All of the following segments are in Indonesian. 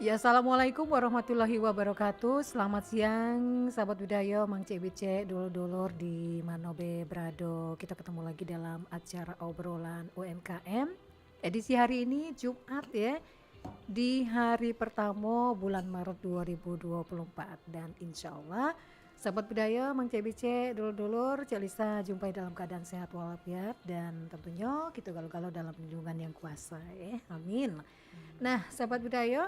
Ya, assalamualaikum warahmatullahi wabarakatuh. Selamat siang, sahabat budaya, Mang Cek Bicek, dulur-dulur di Manobe Brado. Kita ketemu lagi dalam acara obrolan UMKM. Edisi hari ini Jumat ya, di hari pertama bulan Maret 2024. Dan insya Allah, sahabat budaya, Mang Cek Bicek, dulur-dulur, Cek Lisa jumpai dalam keadaan sehat walafiat. Dan tentunya kita galau-galau dalam lindungan yang kuasa ya, amin. Nah, sahabat budaya,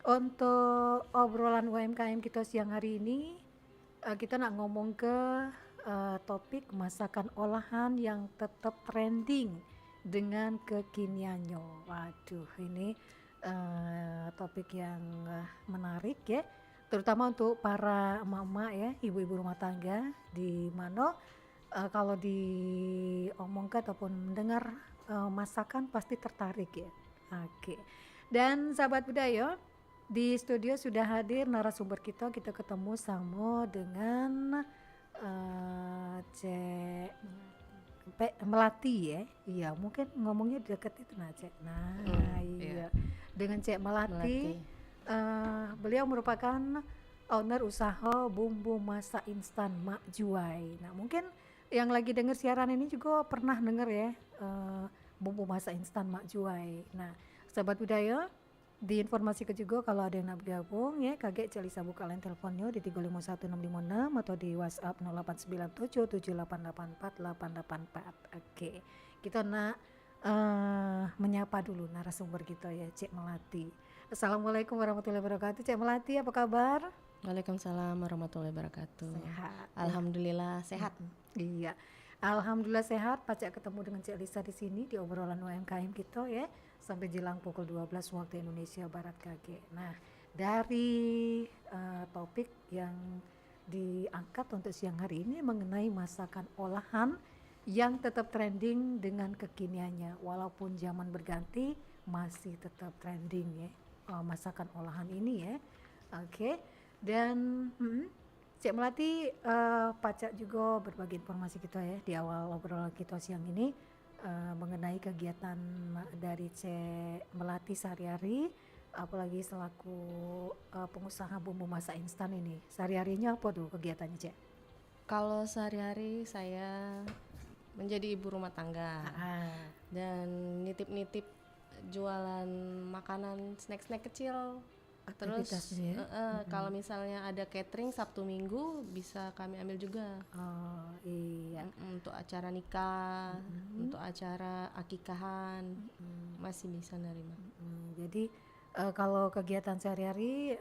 untuk obrolan UMKM kita siang hari ini, kita nak ngomong ke topik masakan olahan yang tetap trending dengan kekiniannya. Waduh, ini topik yang menarik ya, terutama untuk para emak-emak ya, ibu-ibu rumah tangga di mana kalau diomongkan ataupun mendengar masakan pasti tertarik ya. Oke. Dan sahabat budaya, di studio sudah hadir narasumber kita ketemu sama dengan Cek Melati ya. Iya, mungkin ngomongnya deket itu nah Cek. Nah, iya. Dengan Cek Melati. Beliau merupakan owner usaha bumbu masak instan Mak Juwai. Nah, mungkin yang lagi dengar siaran ini juga pernah dengar ya, bumbu masak instan Mak Juwai. Nah, sahabat budaya, diinformasikan juga kalau ada yang nak bergabung ya, kaget Cek Lisa buka line teleponnya di 351656 atau di WhatsApp 089778848884. Oke, kita nak menyapa dulu narasumber kita ya, Cek Melati. Assalamualaikum warahmatullahi wabarakatuh. Cek Melati, apa kabar? Waalaikumsalam warahmatullahi wabarakatuh. Sehat. Alhamdulillah sehat. Iya. Alhamdulillah sehat. Pacak ketemu dengan Cek Lisa di sini di obrolan UMKM kita ya, sampai jelang pukul 12 waktu Indonesia Barat KG. Nah, dari topik yang diangkat untuk siang hari ini mengenai masakan olahan yang tetap trending dengan kekiniannya, walaupun zaman berganti masih tetap trending ya, masakan olahan ini ya. Oke. Dan Cek Melati pacak juga berbagi informasi kita ya di awal obrolan kita siang ini mengenai kegiatan dari Cek Melati sehari-hari, apalagi selaku pengusaha bumbu masak instan ini. Sehari-harinya apa tuh kegiatannya, Cek? Kalau sehari-hari saya menjadi ibu rumah tangga dan nitip-nitip jualan makanan snack-snack kecil. Terus kalau misalnya ada catering Sabtu Minggu bisa kami ambil juga. Oh iya. Untuk acara nikah, untuk acara akikahan masih bisa nerima. Jadi kalau kegiatan sehari-hari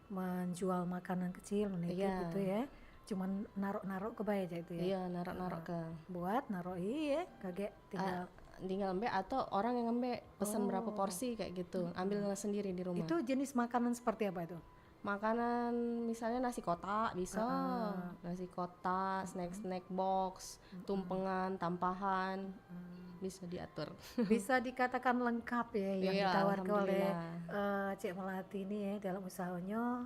menjual makanan kecil gitu ya, cuman narok-narok ke bayar itu ya? Iya, narok-narok ke buat narok iya kaget tinggal ngambil atau orang yang ngambil pesan berapa porsi kayak gitu, ambil sendiri di rumah. Itu jenis makanan seperti apa itu? Makanan misalnya nasi kotak bisa, nasi kotak, snack box, tumpengan, tampahan, bisa diatur. Bisa dikatakan lengkap ya yang ditawarkan oleh Cek Melati ini ya dalam usahanya,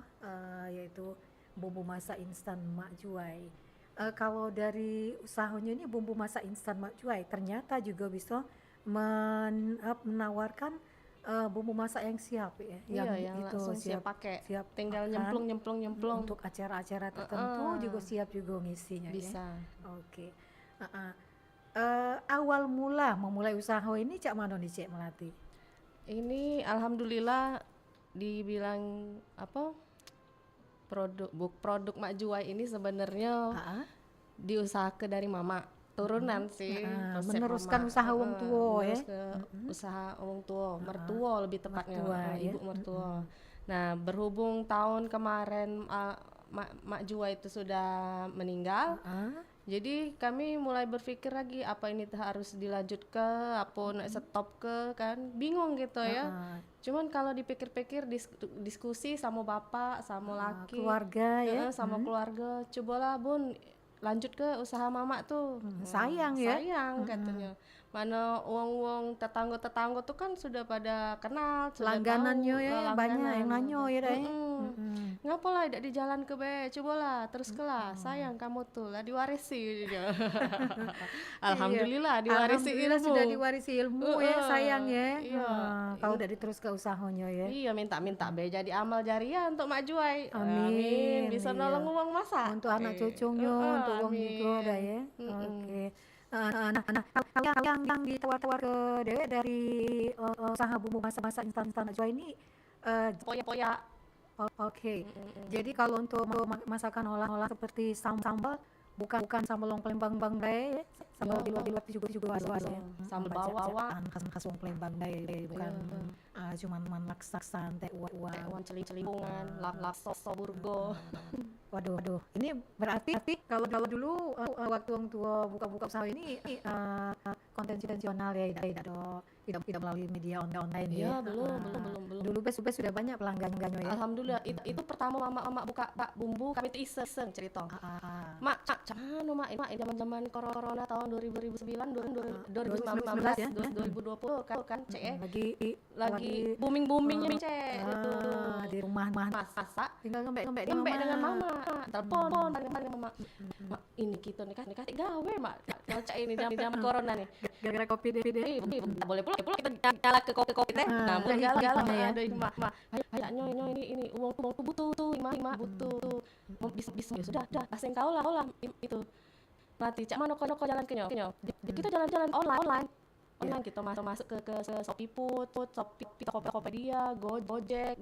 yaitu bumbu masak instan Mak Juwai. Kalau dari usahanya ini bumbu masak instan Mak Juwai ternyata juga bisa menawarkan bumbu masak yang siap ya, yang itu siap pakai, tinggal nyemplung untuk acara-acara tertentu juga siap juga ngisinya bisa. Ya. Oke. Awal mula memulai usaha ini cak mana nih Cek Melati? Ini alhamdulillah dibilang apa? Produk Mak Juwai ini sebenarnya diusahakan dari mama, turunan sih, meneruskan mama. Usaha wong tua ya, usaha wong tua, mertua lebih tepatnya, ibu mertua. Nah, berhubung tahun kemarin Mak Juwai itu sudah meninggal, jadi kami mulai berpikir lagi apa ini harus dilanjut ke, apa stop ke, kan bingung gitu ya. Cuman kalau dipikir-pikir diskusi sama bapak, sama laki, keluarga ya, sama keluarga, cobalah Bun lanjut ke usaha mama tuh. Sayang katanya. Mana uang tetangga tuh kan sudah pada kenal, langganannya ya, banyak yang nanyo ya deh. ngapa lah tidak di jalan ke be, cobalah terus kelah, sayang kamu tuh lah diwarisi. Alhamdulillah diwarisi Alhamdulillah ilmu. sudah diwarisi ilmu ya sayang ya. Iya. Kau dari terus ke usahanya ya. Iya, minta be jadi amal jariah untuk Mak Juai. Amin, Bisa iya. nolong uang masak. Untuk anak cucunya, untuk uang juga dah ya. Oke. Nah, kalau yang ditawar-tawar ke Dewe dari usaha bumbu masak-masak instan Najwa ini Poya-poya. Oke. Jadi kalau untuk masakan olah-olah seperti sambal bukan sambal long Palembang bae, sambal di luar juga ada ya. Sambal bawang khas wong Palembang bae, bukan cuman masak teh uang celing-celingungan, lakso burgo. Waduh, ini berarti kalau dulu waktu orang tua buka usaha ini konvensional ya, tidak melalui media online ya. Ya. Belum. Dulu sudah banyak pelanggannya ya. Alhamdulillah, itu pertama mama buka bumbu, kami itu iseng cerita. Mak, cakano mak, zaman corona tahun 2009, 2019 ya, 2020 kan, Cek. Lagi boomingnya nih, Cek. Di rumah masak, tinggal ngembek dengan mama. Telepon dengan mama. Mak, ini kita nikah gawe, Mak. Kalau Cek ini zaman corona nih. Gara-gara kopi deh. Tak boleh pula kita nyala ke kopi teh. Nah, gagal ya. Ada mak. Ayaknya ini uang tuh butuh tuh, imah butuh. Bisa ya sudah, asing kau lah itu. Nanti cak mana kau jalan ke nyo. Kita jalan online. Kita masuk ke Shopee Food, Shopee Tokopedia, Gojek,